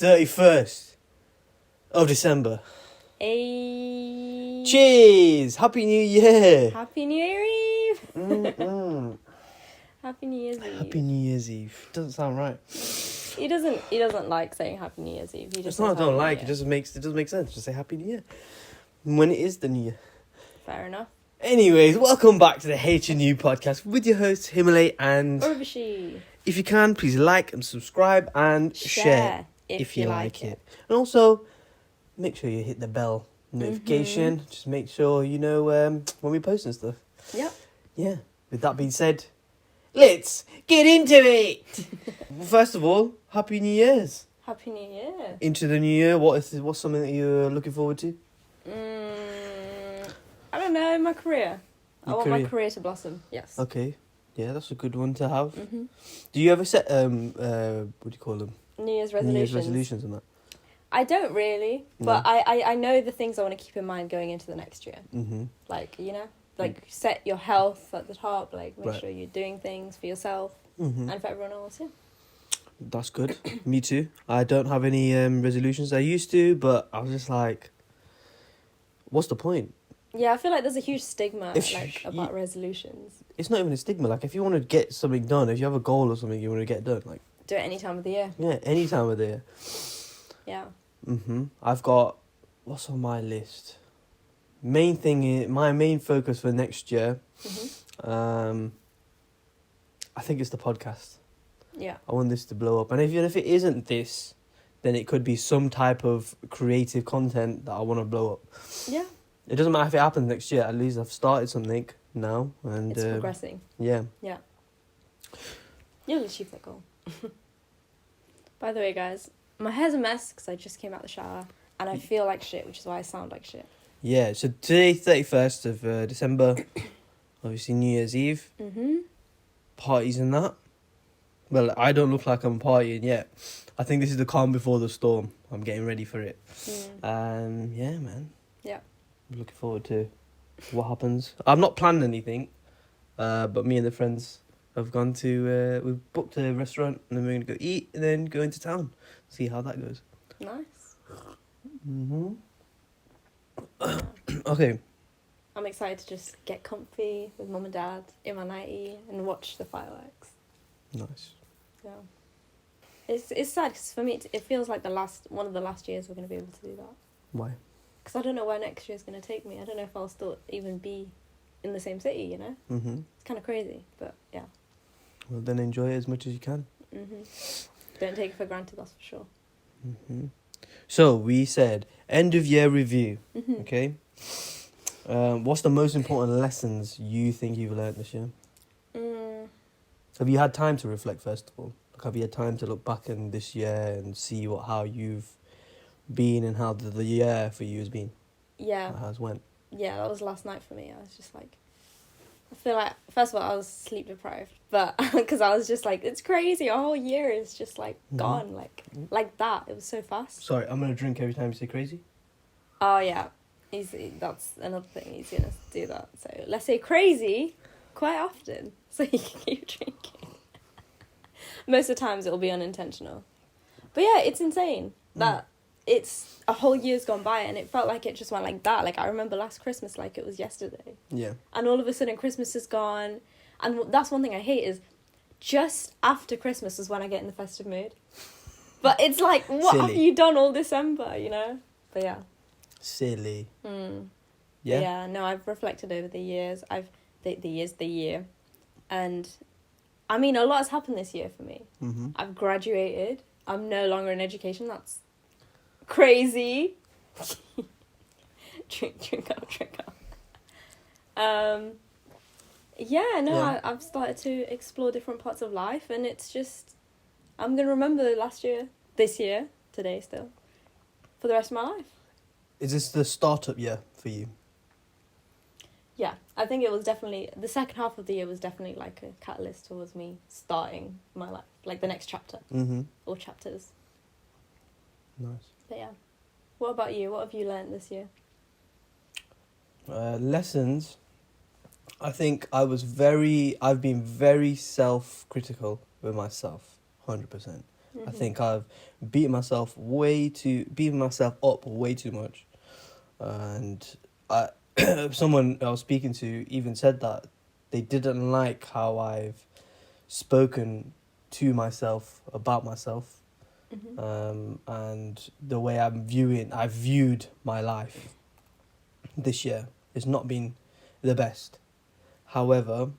31st of December. Hey. Cheers! Happy New Year! Happy New Year Eve! Mm-mm. Happy New Year's Eve. Happy New Year's Eve. Doesn't sound right. He doesn't like saying Happy New Year's Eve. He just It's not I says don't Happy like, New it Year. doesn't make sense. Just say Happy New Year. When it is the New Year. Fair enough. Anyways, welcome back to the HNU podcast with your hosts Himalay, and Urvashi. if you can, please like and subscribe and share if you like it. And also, make sure you hit the bell notification. Just make sure you know when we post and stuff. Yep. Yeah. With that being said, let's get into it. First of all, Happy New Year's. Happy New Year. Into the new year, what's something that you're looking forward to? I don't know, my career. I want my career. career to blossom. Yes. Okay. Yeah, that's a good one to have. Mm-hmm. Do you ever set what do you call them? New Year's New resolutions. Year's resolutions and that? I don't really, but No. I know the things I want to keep in mind going into the next year. Mm-hmm. Like, set your health at the top. Like, make Right. sure you're doing things for yourself Mm-hmm. and for everyone else. Yeah. That's good. Me too. I don't have any resolutions. I used to, but I was just like, what's the point? Yeah, I feel like there's a huge stigma If about resolutions. It's not even a stigma. Like, if you want to get something done, if you have a goal or something you want to get done, like, Do it any time of the year. yeah, any time of the year. Yeah. I've got, what's on my list? Main thing is, my main focus for next year, Mm-hmm. I think it's the podcast. Yeah. I want this to blow up. And even if it isn't this, then it could be some type of creative content that I want to blow up. Yeah. It doesn't matter if it happens next year. At least I've started something now. And It's progressing. yeah. Yeah. You'll achieve that goal. By the way, guys, my hair's a mess because I just came out the shower and I feel like shit, which is why I sound like shit. Yeah, so today, 31st of December, obviously New Year's Eve, Mm-hmm. parties and that. Well, I don't look like I'm partying yet. I think this is the calm before the storm. I'm getting ready for it. Yeah, man. Yeah. I'm looking forward to what happens. I'm not planning anything, but me and the friends have gone to, we've booked a restaurant and then we're going to go eat and then go into town. See how that goes. Nice. Mm-hmm. Okay. I'm excited to just get comfy with mum and dad in my nightie and watch the fireworks. Nice. Yeah. It's sad because for me it feels like one of the last years we're going to be able to do that. Why? Because I don't know where next year's going to take me. I don't know if I'll still even be in the same city, you know? Mm-hmm. It's kind of crazy, but yeah. Well, then enjoy it as much as you can. Mm-hmm. Don't take it for granted, that's for sure. Mm-hmm. So, we said, end of year review, Mm-hmm. okay? What's the most important lessons you think you've learned this year? Have you had time to reflect, first of all? Like, have you had time to look back in this year and see how you've been and how the year for you has been? Yeah. How it's went? Yeah, that was last night for me. I was just like, I feel like, first of all, I was sleep deprived, but because I was just like, it's crazy. A whole year is just like gone, like that. It was so fast. Sorry, I'm going to drink every time you say crazy. Oh, yeah. That's another thing. He's going to do that. So let's say crazy quite often so you can keep drinking. Most of the times it'll be unintentional. But yeah, it's insane that it's a whole year's gone by and it felt like it just went like that. Like, I remember last Christmas like it was yesterday. Yeah. And all of a sudden Christmas is gone. And that's one thing I hate is just after Christmas is when I get in the festive mood. But it's like, what have you done all December, you know? But yeah. Silly. Yeah? Yeah? No, I've reflected over the years. The year. And, I mean, a lot has happened this year for me. Mm-hmm. I've graduated. I'm no longer in education. That's crazy. drink up. I've started to explore different parts of life, and it's just, I'm going to remember this year, today still, for the rest of my life. Is this the startup year for you? Yeah, I think it was definitely, the second half of the year was definitely like a catalyst towards me starting my life, like the next chapter, or chapters. Nice. But yeah. What about you? What have you learnt this year? Lessons. I think I've been very self-critical with myself, 100%. I think I've beaten myself up way too much. And someone I was speaking to even said that they didn't like how I've spoken to myself about myself, and the way I viewed my life this year. It's not been the best. However,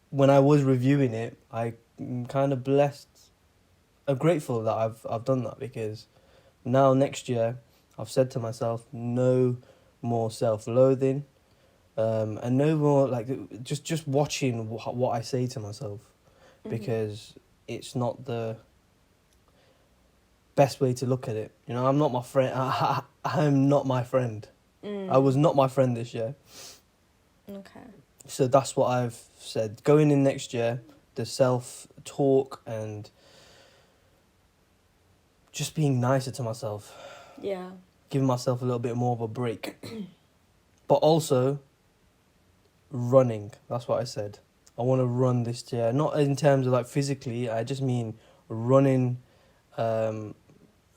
when I was reviewing it, I'm kind of blessed. I'm grateful that I've done that, because now next year I've said to myself, no more self-loathing, and no more like just watching what I say to myself, because it's not the best way to look at it. You know, I'm not my friend. I'm not my friend. I was not my friend this year. Okay. So that's what I've said. Going in next year, the self-talk and just being nicer to myself. Yeah. Giving myself a little bit more of a break. But also, running. That's what I said. I want to run this year. Not in terms of like physically, I just mean running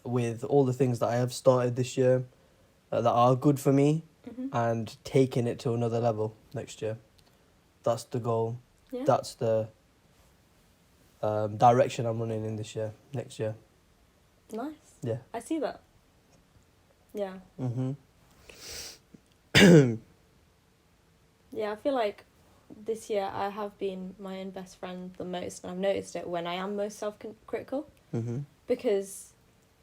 with all the things that I have started this year that are good for me, and taking it to another level next year. That's the goal. Yeah. That's the direction I'm running in next year. Nice. Yeah. I see that. Yeah. Yeah, I feel like this year I have been my own best friend the most, and I've noticed it when I am most self-critical. Because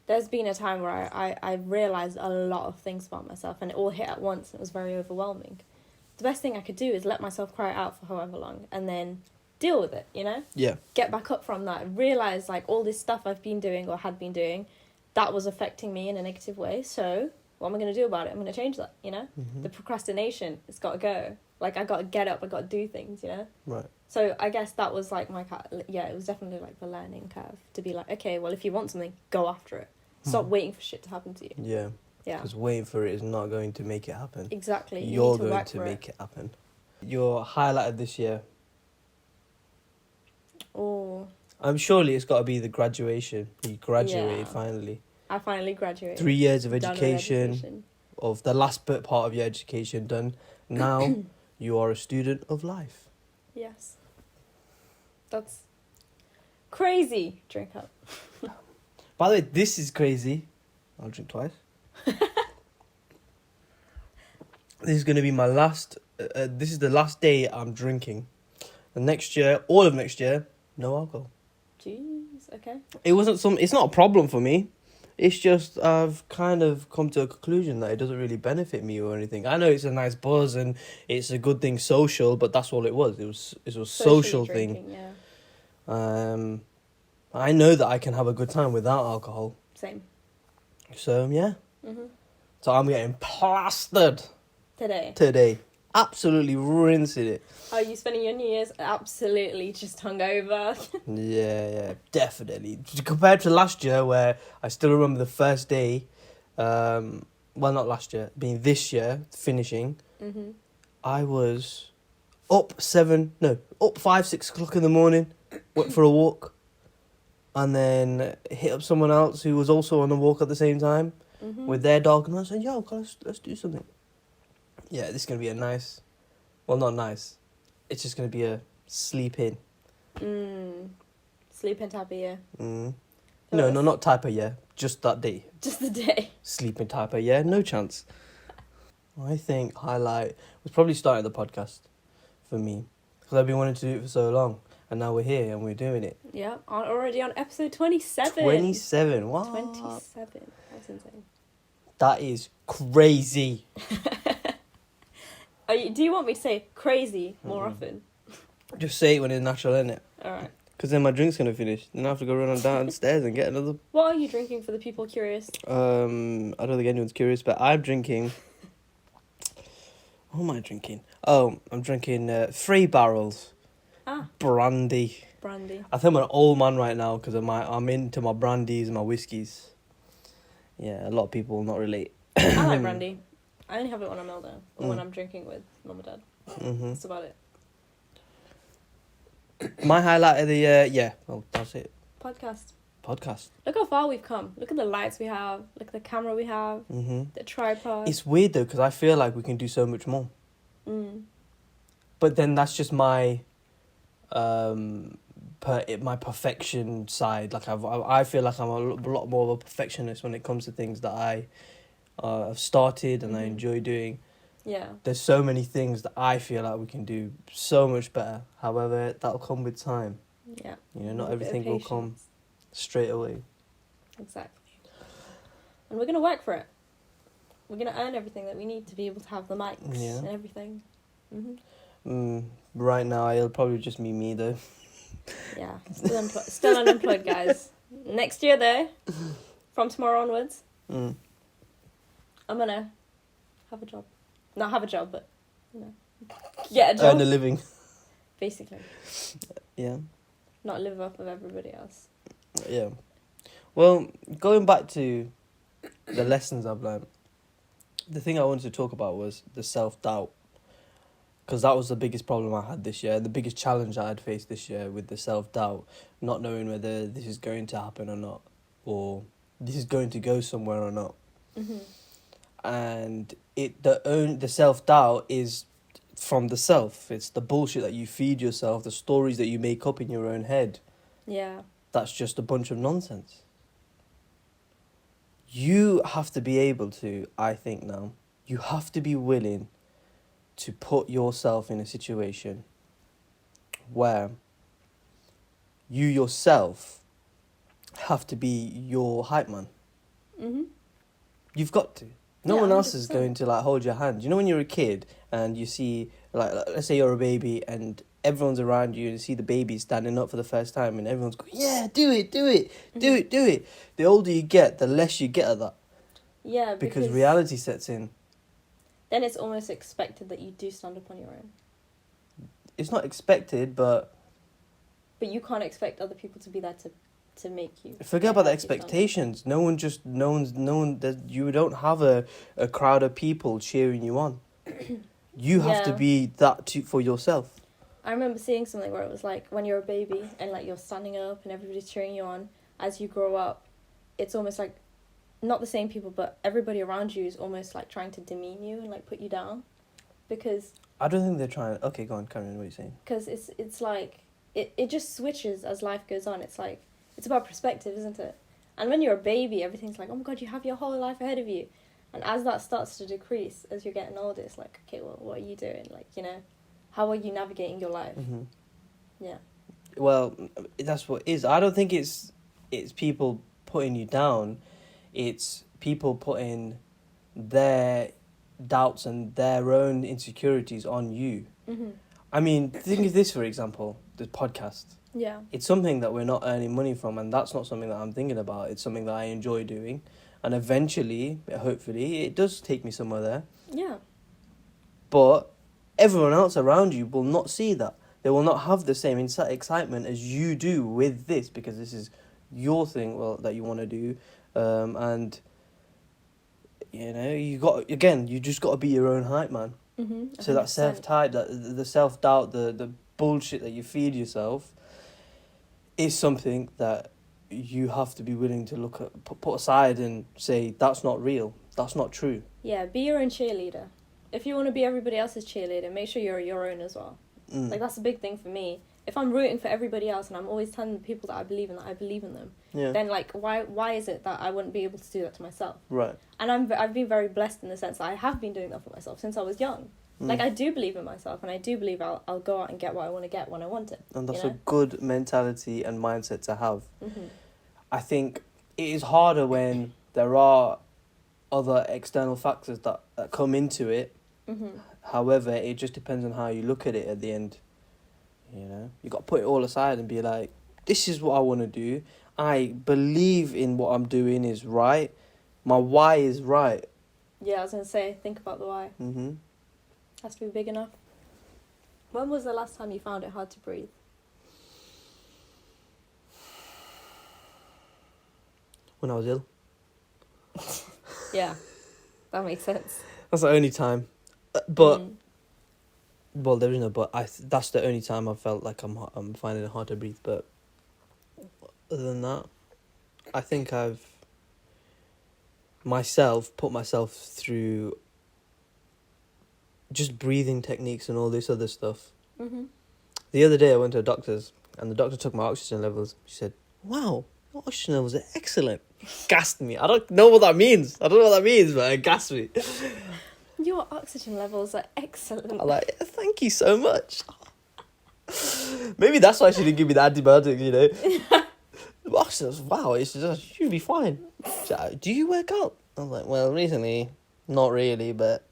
there's been a time where I realised a lot of things about myself, and it all hit at once, and it was very overwhelming. The best thing I could do is let myself cry it out for however long, and then deal with it, you know? Yeah. Get back up from that, and realise, like, all this stuff I've been doing or had been doing, that was affecting me in a negative way, so what am I going to do about it? I'm going to change that, you know? The procrastination, it's got to go. Like, I got to get up, I got to do things, you know? Right. So I guess that was, like, it was definitely, like, the learning curve. To be like, okay, well, if you want something, go after it. Stop waiting for shit to happen to you. Yeah. Yeah. Because waiting for it is not going to make it happen. Exactly. You're going to make it happen. Your highlight of this year? Oh. Surely it's got to be the graduation. You graduated finally. I finally graduated. 3 years of education. Of the last part of your education done. Now you are a student of life. Yes. That's crazy. Drink up. By the way, this is crazy. I'll drink twice. This is going to be my last... this is the last day I'm drinking. And next year, all of next year, no alcohol. Jeez, okay. It's not a problem for me. It's just I've kind of come to a conclusion that it doesn't really benefit me or anything. I know it's a nice buzz and it's a good thing, social, but that's all it was. It was a social thing. Yeah. I know that I can have a good time without alcohol. Same. So yeah. So I'm getting plastered today. Absolutely rinsing it. Are you spending your New Year's absolutely just hungover? Yeah, definitely. Compared to last year, where I still remember the first day, well, not last year, being this year, finishing, I was up 5, 6 o'clock in the morning, went for a walk, and then hit up someone else who was also on a walk at the same time with their dog, and I said, yo, let's do something. Yeah, this is going to be a nice... Well, not nice. It's just going to be a sleep in. Sleep in type of year. No, not type of year. Just that day. Just the day. Sleep in type of year. No chance. I think highlight was probably starting the podcast for me. Because I've been wanting to do it for so long. And now we're here and we're doing it. Yeah, already on episode 27. 27. What? 27. That's insane. That is crazy. Do you want me to say crazy more often? Just say it when it's natural, innit? Alright. Because then my drink's going to finish. Then I have to go run on downstairs and get another. What are you drinking for the people curious? I don't think anyone's curious, but I'm drinking... What am I drinking? Oh, I'm drinking 3 barrels. Brandy. I think I'm an old man right now because I'm into my brandies and my whiskies. Yeah, a lot of people will not relate. I like brandy. I only have it when I'm older or when I'm drinking with mum and dad. That's about it. My highlight of the year, well, that's it. Podcast. podcast. Look how far we've come. Look at the lights we have. Look at the camera we have. The tripod. It's weird though, because I feel like we can do so much more. But then that's just my my perfection side. Like I feel like I'm a lot more of a perfectionist when it comes to things that I have started and I enjoy doing. Yeah. There's so many things that I feel like we can do so much better. However, that'll come with time. Yeah. You know, not everything will come straight away. Exactly. And we're going to work for it. We're going to earn everything that we need to be able to have the mics and everything. Right now, it'll probably just be me though. Yeah. Still unemployed, guys. Next year, though, from tomorrow onwards, I'm going to have a job. Not have a job, but, you know, get a job. Earn a living. Basically. Yeah. Not live off of everybody else. Yeah. Well, going back to the lessons I've learned, the thing I wanted to talk about was the self-doubt. Because that was the biggest problem I had this year, the biggest challenge I had faced this year with the self-doubt, not knowing whether this is going to happen or not, or this is going to go somewhere or not. And the self-doubt is from the self. It's the bullshit that you feed yourself, the stories that you make up in your own head. Yeah. That's just a bunch of nonsense. You have to be able to, I think now, you have to be willing to put yourself in a situation where you yourself have to be your hype man. You've got to. No one else is 100%. going to like hold your hand. You know when you're a kid and you see, like let's say you're a baby and everyone's around you and you see the baby standing up for the first time and everyone's going, yeah, do it. The older you get, the less you get of that. Yeah, because reality sets in. Then it's almost expected that you do stand up on your own. It's not expected, but you can't expect other people to be there to make you. Forget about the expectations. You don't have a crowd of people cheering you on. You have to be that for yourself. I remember seeing something where it was like when you're a baby and like you're standing up and everybody's cheering you on. As you grow up, it's almost like not the same people, but everybody around you is almost like trying to demean you and like put you down, because I don't think they're trying. Okay, go on, Karen. What are you saying? Because it's like it just switches as life goes on. It's like it's about perspective, isn't it? And when you're a baby, everything's like, oh my god, you have your whole life ahead of you. And as that starts to decrease as you're getting older, it's like, okay, well, what are you doing? Like, you know, how are you navigating your life? Yeah. Well, that's what it is. I don't think it's people putting you down. It's people putting their doubts and their own insecurities on you. I mean, think of this, for example, the podcast. Yeah. It's something that we're not earning money from, and that's not something that I'm thinking about. It's something that I enjoy doing. And eventually, hopefully, it does take me somewhere there. Yeah. But everyone else around you will not see that. They will not have the same excitement as you do with this, because this is your thing, that you want to do. And, you know, you just got to be your own hype man. So that self-doubt, the self-doubt, the bullshit that you feed yourself is something that you have to be willing to look at, put aside and say, that's not real, that's not true. Yeah, be your own cheerleader. If you want to be everybody else's cheerleader, make sure you're your own as well. Like, that's a big thing for me. If I'm rooting for everybody else and I'm always telling the people that I believe in that I believe in them, then, like, why is it that I wouldn't be able to do that to myself? Right. And I've been very blessed in the sense that I have been doing that for myself since I was young. Like, I do believe in myself, and I do believe I'll go out and get what I want to get when I want it. And that's a good mentality and mindset to have. I think it is harder when there are other external factors that come into it. However, it just depends on how you look at it at the end. You know, you got to put it all aside and be like, this is what I want to do. I believe in what I'm doing is right. My why is right. Yeah, I was going to say, think about the why. Has to be big enough. When was the last time you found it hard to breathe? When I was ill. Yeah, that makes sense. That's the only time. But, well, there is no but. That's the only time I felt like I'm finding it hard to breathe. But other than that, I think I've put myself through just breathing techniques and all this other stuff. Mm-hmm. The other day I went to a doctor's and the doctor took my oxygen levels. She said, "Wow, your oxygen levels are excellent." Gassed me. I don't know what that means. I don't know what that means, but it gassed me. Your oxygen levels are excellent. I'm like, thank you so much. Maybe that's why she didn't give me the antibiotics, you know. The oxygen was, wow, it's just, you'll be fine. She's like, do you work out? I was like, well, recently, not really, but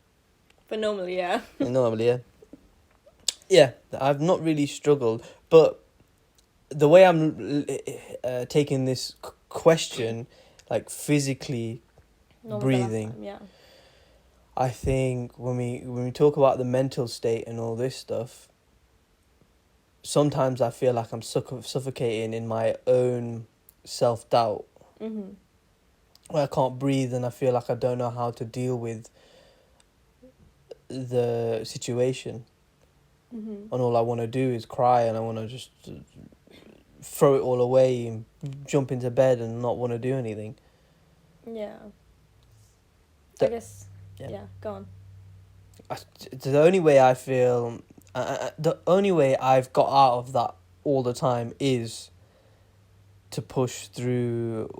normally, yeah. normally, yeah. Yeah, I've not really struggled, but the way I'm taking this question, like physically Normal breathing, time, yeah. I think when we talk about the mental state and all this stuff, sometimes I feel like I'm suffocating in my own self-doubt. Mm-hmm. Where I can't breathe and I feel like I don't know how to deal with the situation. Mm-hmm. And all I want to do is cry and I want to just throw it all away and jump into bed and not want to do anything. Yeah. The- I guess, yeah, go on. The only way I feel... the only way I've got out of that all the time is to push through...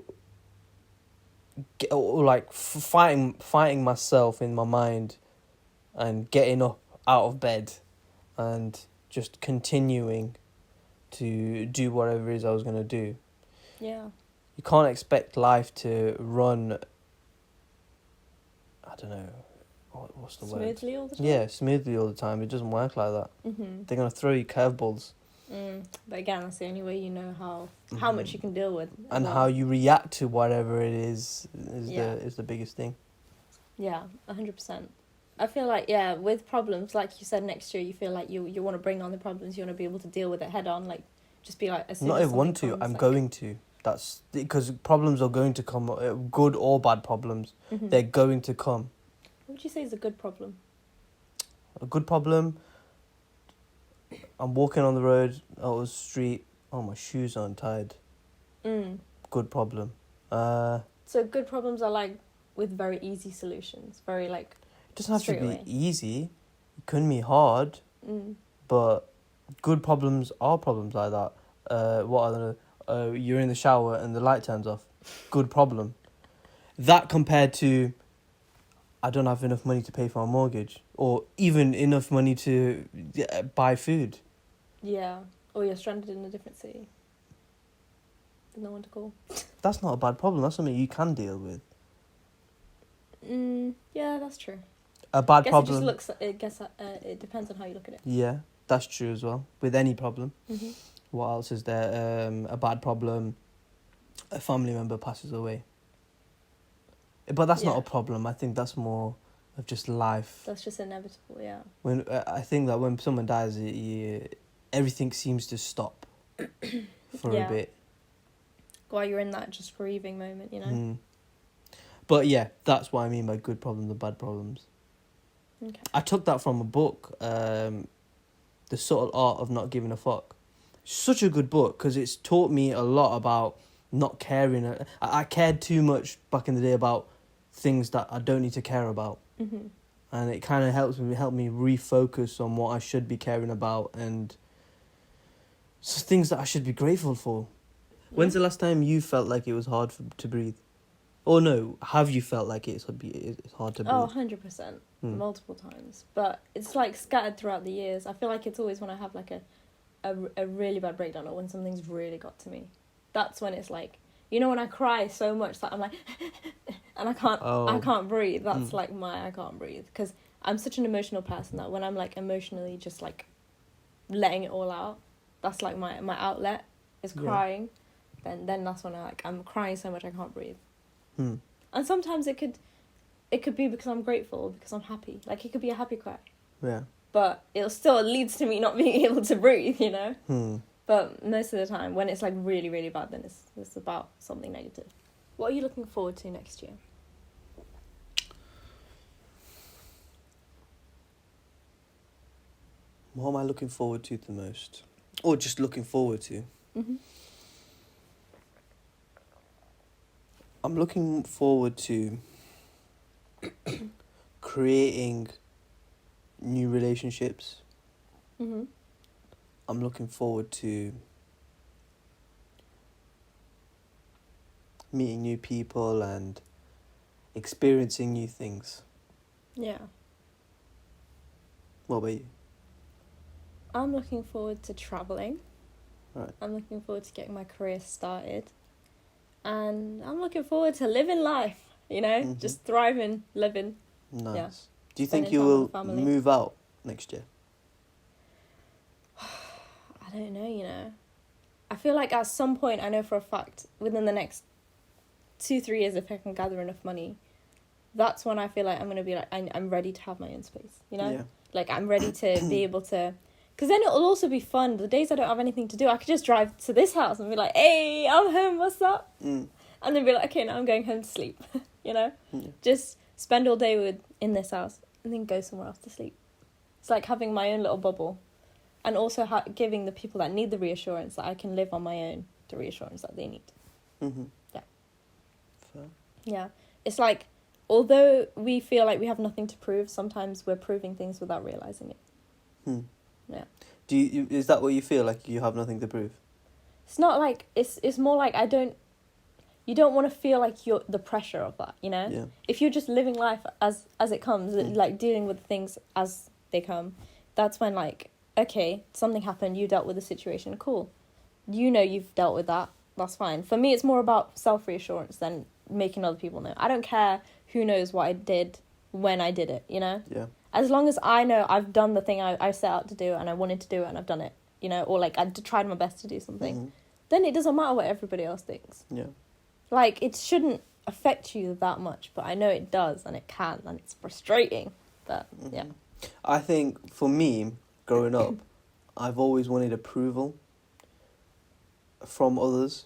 fighting myself in my mind and getting up out of bed and just continuing to do whatever it is I was going to do. Yeah. You can't expect life to run, I don't know, what's the word? Smoothly all the time? Yeah, smoothly all the time. It doesn't work like that. Mm-hmm. They're going to throw you curveballs. But again, that's the only way you know how much you can deal with. And how you react to whatever it is the biggest thing. Yeah, 100%. I feel like, yeah, with problems, like you said, next year, you feel like you want to bring on the problems, you want to be able to deal with it head on, like, just be like, as soon Not as even want something to, comes, I'm like... going to. That's because problems are going to come, good or bad problems. Mm-hmm. They're going to come. What would you say is a good problem? A good problem, I'm walking on the road, on the street, oh, my shoes are untied. Good problem. So good problems are like with very easy solutions, very like... It doesn't have to be away. easy. It can be hard, but good problems are problems like that. You're in the shower and the light turns off. Good problem. That compared to, I don't have enough money to pay for my mortgage, or even enough money to buy food. Yeah. Or you're stranded in a different city. With no one to call. That's not a bad problem. That's something you can deal with. Yeah, that's true. A bad I guess problem. It depends on how you look at it. Yeah, that's true as well. With any problem. Mm-hmm. What else is there? A bad problem. A family member passes away. But that's not a problem. I think that's more of just life. That's just inevitable, yeah. When I think that when someone dies, everything seems to stop for a bit. While you're in that just grieving moment, you know? But yeah, that's what I mean by good problems and bad problems. Okay. I took that from a book, The Subtle Art of Not Giving a Fuck. Such a good book because it's taught me a lot about not caring. I cared too much back in the day about things that I don't need to care about. Mm-hmm. And it kind of helped me refocus on what I should be caring about and things that I should be grateful for. Yeah. When's the last time you felt like it was hard to breathe? Or no, have you felt like it's hard to breathe? Oh, 100%. Multiple times. But it's like scattered throughout the years. I feel like it's always when I have like a really bad breakdown or when something's really got to me. That's when it's like, you know, when I cry so much that I'm like, and I can't breathe. That's like I can't breathe. Because I'm such an emotional person that when I'm like emotionally just like letting it all out, that's like my outlet is crying. Yeah. Then that's when I'm crying so much I can't breathe. And sometimes it could be because I'm grateful or because I'm happy. Like it could be a happy cry. Yeah. But it still leads to me not being able to breathe, you know? But most of the time, when it's like really, really bad, then it's about something negative. What are you looking forward to next year? What am I looking forward to the most? Or just looking forward to? I'm looking forward to creating new relationships. Mm-hmm. I'm looking forward to meeting new people and experiencing new things. Yeah. What about you? I'm looking forward to traveling. Right. I'm looking forward to getting my career started. And I'm looking forward to living life, you know? Mhm. Just thriving, living. Nice. Yeah. Do you think Spending you time with will the family. move out next year? I don't know, you know. I feel like at some point, I know for a fact, within the next 2-3 years, if I can gather enough money, that's when I feel like I'm going to be like, I'm ready to have my own space, you know? Yeah. Like, I'm ready to be able to... Because then it'll also be fun. The days I don't have anything to do, I could just drive to this house and be like, hey, I'm home, what's up? Mm. And then be like, okay, now I'm going home to sleep, you know? Yeah. Just spend all day in this house and then go somewhere else to sleep. It's like having my own little bubble. And also giving the people that need the reassurance that I can live on my own the reassurance that they need. Mm-hmm. Yeah. Fair. Yeah. It's like, although we feel like we have nothing to prove, sometimes we're proving things without realising it. Hmm. Yeah. Do you? Is that what you feel, like you have nothing to prove? It's not like, it's more like you don't want to feel like you're the pressure of that, you know? Yeah. If you're just living life as it comes, like dealing with things as they come, that's when like, okay, something happened, you dealt with the situation, cool. You know you've dealt with that, that's fine. For me, it's more about self-reassurance than making other people know. I don't care who knows what I did when I did it, you know? Yeah. As long as I know I've done the thing I set out to do and I wanted to do it and I've done it, you know? Or like I tried my best to do something. Mm-hmm. Then it doesn't matter what everybody else thinks. Yeah. Like, it shouldn't affect you that much, but I know it does, and it can, and it's frustrating. But, yeah. I think, for me, growing up, I've always wanted approval from others.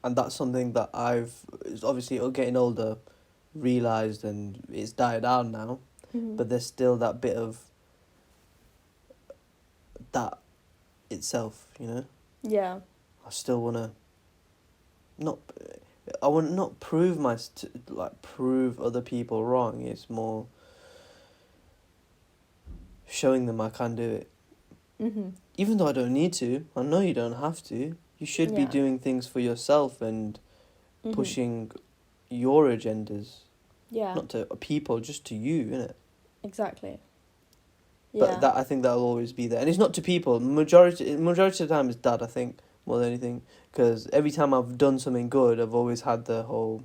And that's something that I've, obviously, getting older, realised, and it's died down now. Mm-hmm. But there's still that bit of that itself, you know? Yeah. I still want to I want not prove prove other people wrong. It's more showing them I can do it. Mm-hmm. Even though I don't need to. I know you don't have to. You should be Yeah. doing things for yourself and Mm-hmm. pushing your agendas. Yeah. Not to people, just to you, innit? Exactly. But I think that'll always be there. And it's not to people. Majority of the time it's dad, I think, more than anything. Because every time I've done something good, I've always had the whole...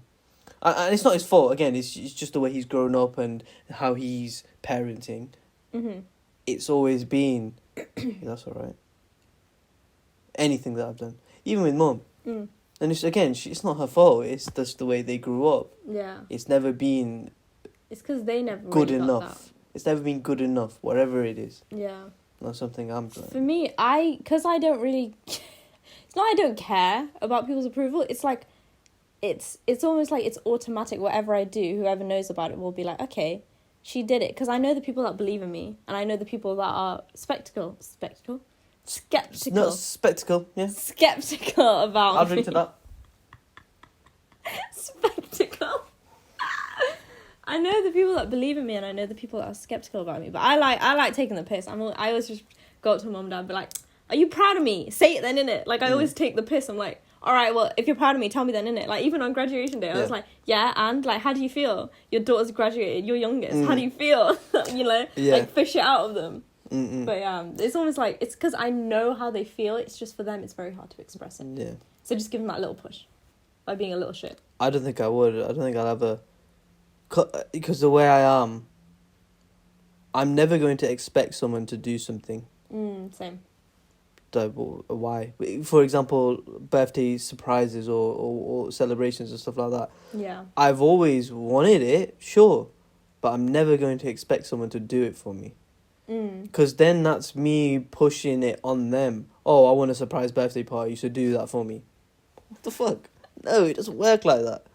And it's not his fault, again, it's just the way he's grown up and how he's parenting. Mm-hmm. It's always been, yeah, that's alright. Anything that I've done. Even with mum. Mm. And it's, again, it's not her fault, it's just the way they grew up. Yeah. It's never been It's because they never good really got enough. It's never been good enough, whatever it is. that. Yeah. Not something I'm doing. For me, because I don't really... It's not I don't care about people's approval. It's like... It's almost like it's automatic. Whatever I do, whoever knows about it will be like, okay, she did it. Because I know the people that believe in me. And I know the people that are skeptical. Not spectacle, yeah. Skeptical about I'll drink to that. Spectacle. I know the people that believe in me, and I know the people that are skeptical about me. But I like taking the piss. I always just go up to mum and dad and be like, "Are you proud of me? Say it then, innit?" Like I always take the piss. I'm like, "All right, well, if you're proud of me, tell me then, innit?" Like even on graduation day, I was like, "Yeah, and like, how do you feel? Your daughter's graduated. Your youngest. How do you feel?" You know, like fish it out of them. Mm-mm. But it's almost like it's because I know how they feel. It's just for them, it's very hard to express it. Yeah. So just give them that little push by being a little shit. I don't think I would. I don't think I'll ever... Because the way I am, I'm never going to expect someone to do something. Same. Why? For example, birthday surprises or celebrations and stuff like that. Yeah. I've always wanted it, sure. But I'm never going to expect someone to do it for me. Because then that's me pushing it on them. Oh, I want a surprise birthday party, so do that for me. What the fuck? No, it doesn't work like that.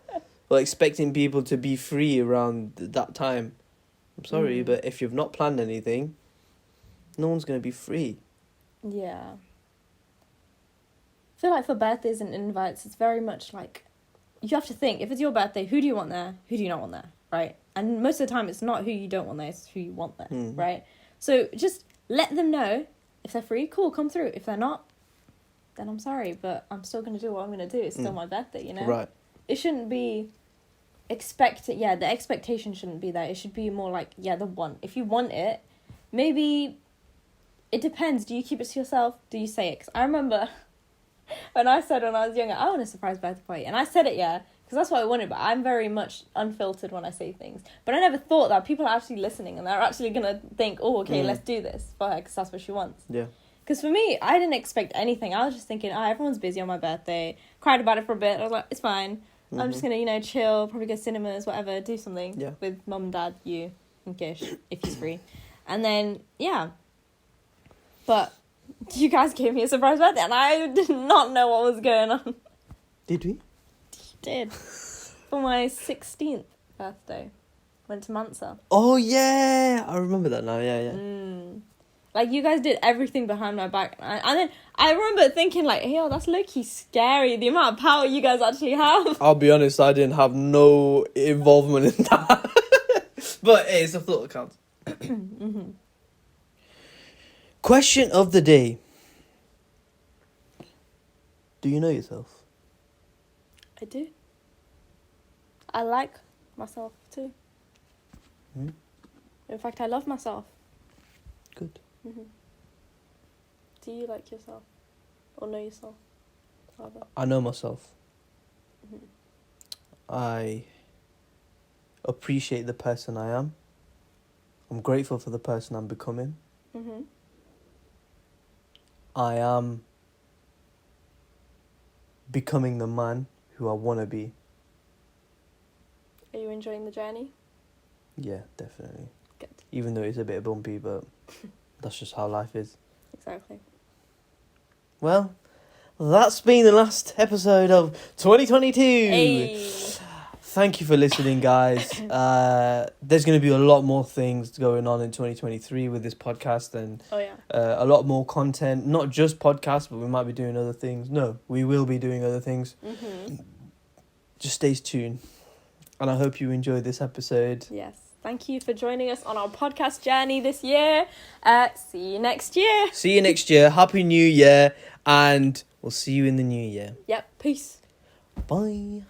Or expecting people to be free around that time. I'm sorry, but if you've not planned anything, no one's going to be free. Yeah. I feel like for birthdays and invites, it's very much like you have to think, if it's your birthday, who do you want there? Who do you not want there, right? And most of the time, it's not who you don't want there, it's who you want there, right? So just let them know. If they're free, cool, come through. If they're not, then I'm sorry, but I'm still going to do what I'm going to do. It's still my birthday, you know? Right. It shouldn't be the expectation shouldn't be there. It should be more like, the want. If you want it, maybe it depends. Do you keep it to yourself? Do you say it? 'Cause I remember when I said when I was younger, I want a surprise birthday party. And I said it, because that's what I wanted, but I'm very much unfiltered when I say things. But I never thought that people are actually listening and they're actually going to think, oh, okay, let's do this for her because that's what she wants. Yeah. Because for me, I didn't expect anything. I was just thinking, everyone's busy on my birthday. Cried about it for a bit. I was like, it's fine. I'm just going to, chill, probably go to cinemas, whatever, do something with mum, dad, you, and Gish, if he's free. And then, But you guys gave me a surprise birthday, and I did not know what was going on. Did we? You did. For my 16th birthday. Went to Mansa. Oh, yeah. I remember that now. Yeah. Like, you guys did everything behind my back. And then I remember thinking, like, hey, that's low-key scary, the amount of power you guys actually have. I'll be honest, I didn't have no involvement in that. But hey, it's a thought that counts. Question of the day. Do you know yourself? I do. I like myself, too. In fact, I love myself. Good. Do you like yourself? Or know yourself? Rather? I know myself. I appreciate the person I am. I'm grateful for the person I'm becoming. I am becoming the man who I want to be. Are you enjoying the journey? Yeah, definitely. Good. Even though it's a bit bumpy, but that's just how life is. Exactly. Well, that's been the last episode of 2022. Hey. Thank you for listening, guys. There's going to be a lot more things going on in 2023 with this podcast and a lot more content. Not just podcasts, but we might be doing other things. No, we will be doing other things. Just stay tuned. And I hope you enjoyed this episode. Yes. Thank you for joining us on our podcast journey this year. See you next year. See you next year. Happy New Year. And we'll see you in the new year. Yep. Peace. Bye.